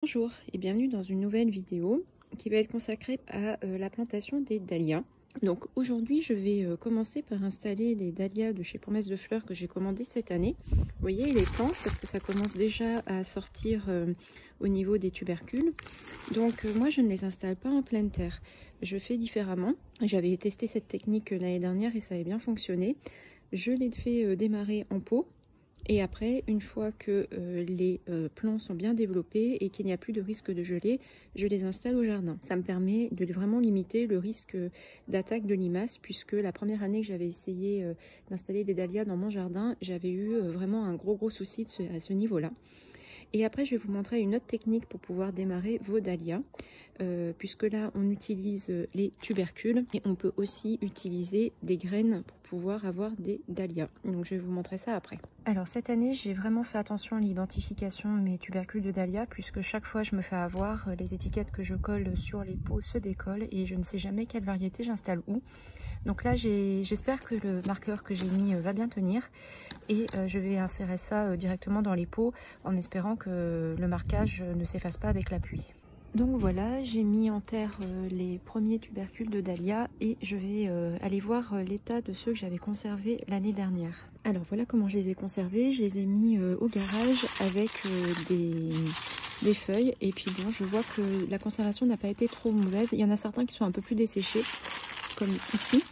Bonjour et bienvenue dans une nouvelle vidéo qui va être consacrée à la plantation des dahlias. Donc aujourd'hui je vais commencer par installer les dahlias de chez Promesse de Fleurs que j'ai commandé cette année. Vous voyez les plantes parce que ça commence déjà à sortir au niveau des tubercules. Donc moi je ne les installe pas en pleine terre, je fais différemment. J'avais testé cette technique l'année dernière et ça avait bien fonctionné. Je les fais démarrer en pot. Et après, une fois que les plants sont bien développés et qu'il n'y a plus de risque de gelée, je les installe au jardin. Ça me permet de vraiment limiter le risque d'attaque de limaces, puisque la première année que j'avais essayé d'installer des dahlias dans mon jardin, j'avais eu vraiment un gros souci à ce niveau-là. Et après, je vais vous montrer une autre technique pour pouvoir démarrer vos dahlias, puisque là, on utilise les tubercules et on peut aussi utiliser des graines pour pouvoir avoir des dahlias. Donc, je vais vous montrer ça après. Alors, cette année, j'ai vraiment fait attention à l'identification de mes tubercules de dahlias, puisque chaque fois, je me fais avoir, les étiquettes que je colle sur les pots se décollent et je ne sais jamais quelle variété j'installe où. Donc là, j'espère que le marqueur que j'ai mis va bien tenir et je vais insérer ça directement dans les pots en espérant que le marquage ne s'efface pas avec la pluie. Donc voilà, j'ai mis en terre les premiers tubercules de dahlia et je vais aller voir l'état de ceux que j'avais conservés l'année dernière. Alors voilà comment je les ai conservés, je les ai mis au garage avec des feuilles et puis bon, je vois que la conservation n'a pas été trop mauvaise. Il y en a certains qui sont un peu plus desséchés, comme ici,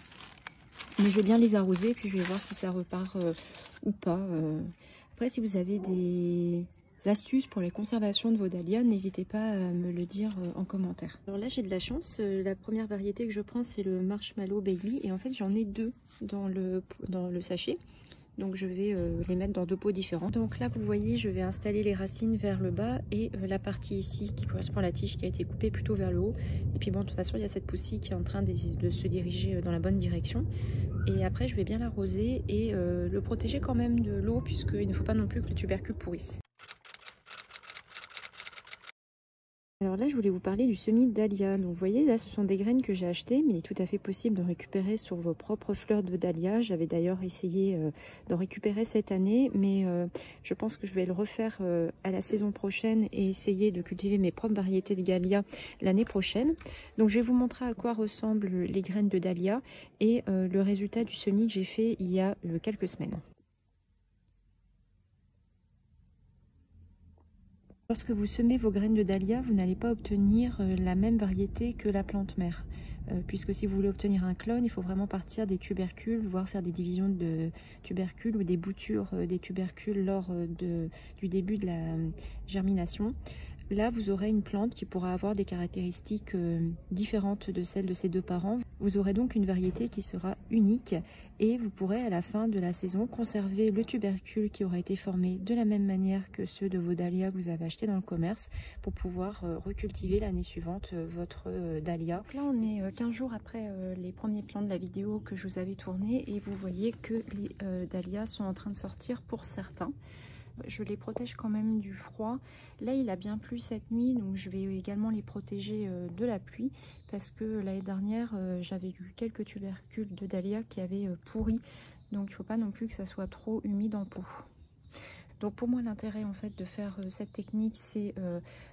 mais je vais bien les arroser puis je vais voir si ça repart ou pas. Après, si vous avez des astuces pour la conservation de vos dahlias, n'hésitez pas à me le dire en commentaire. Alors là, j'ai de la chance, la première variété que je prends c'est le Marshmallow Baby et en fait j'en ai deux dans le sachet. Donc je vais les mettre dans deux pots différents. Donc là vous voyez, je vais installer les racines vers le bas et la partie ici qui correspond à la tige qui a été coupée plutôt vers le haut. Et puis bon, de toute façon il y a cette poussée qui est en train de se diriger dans la bonne direction. Et après je vais bien l'arroser et le protéger quand même de l'eau puisqu'il ne faut pas non plus que le tubercule pourrisse. Alors là, je voulais vous parler du semis de dahlia. Donc vous voyez, là, ce sont des graines que j'ai achetées, mais il est tout à fait possible de récupérer sur vos propres fleurs de dahlia. J'avais d'ailleurs essayé d'en récupérer cette année, mais je pense que je vais le refaire à la saison prochaine et essayer de cultiver mes propres variétés de dahlia l'année prochaine. Donc je vais vous montrer à quoi ressemblent les graines de dahlia et le résultat du semis que j'ai fait il y a quelques semaines. Lorsque vous semez vos graines de dahlia, vous n'allez pas obtenir la même variété que la plante mère. Puisque si vous voulez obtenir un clone, il faut vraiment partir des tubercules, voire faire des divisions de tubercules ou des boutures des tubercules lors du début de la germination. Là, vous aurez une plante qui pourra avoir des caractéristiques différentes de celles de ses deux parents. Vous aurez donc une variété qui sera unique et vous pourrez à la fin de la saison conserver le tubercule qui aura été formé de la même manière que ceux de vos dahlias que vous avez achetés dans le commerce pour pouvoir recultiver l'année suivante votre dahlia. Donc là, on est 15 jours après les premiers plans de la vidéo que je vous avais tourné et vous voyez que les dahlias sont en train de sortir pour certains. Je les protège quand même du froid. Là, il a bien plu cette nuit, donc je vais également les protéger de la pluie parce que l'année dernière, j'avais eu quelques tubercules de dahlia qui avaient pourri. Donc, il ne faut pas non plus que ça soit trop humide en pot. Donc pour moi, l'intérêt en fait de faire cette technique, c'est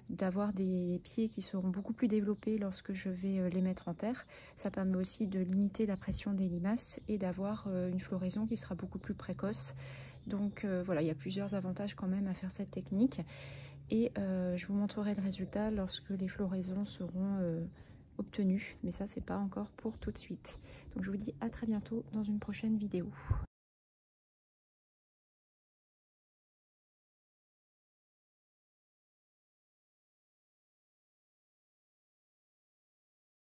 d'avoir des pieds qui seront beaucoup plus développés lorsque je vais les mettre en terre. Ça permet aussi de limiter la pression des limaces et d'avoir une floraison qui sera beaucoup plus précoce. Donc voilà, il y a plusieurs avantages quand même à faire cette technique. Et je vous montrerai le résultat lorsque les floraisons seront obtenues. Mais ça, c'est pas encore pour tout de suite. Donc je vous dis à très bientôt dans une prochaine vidéo.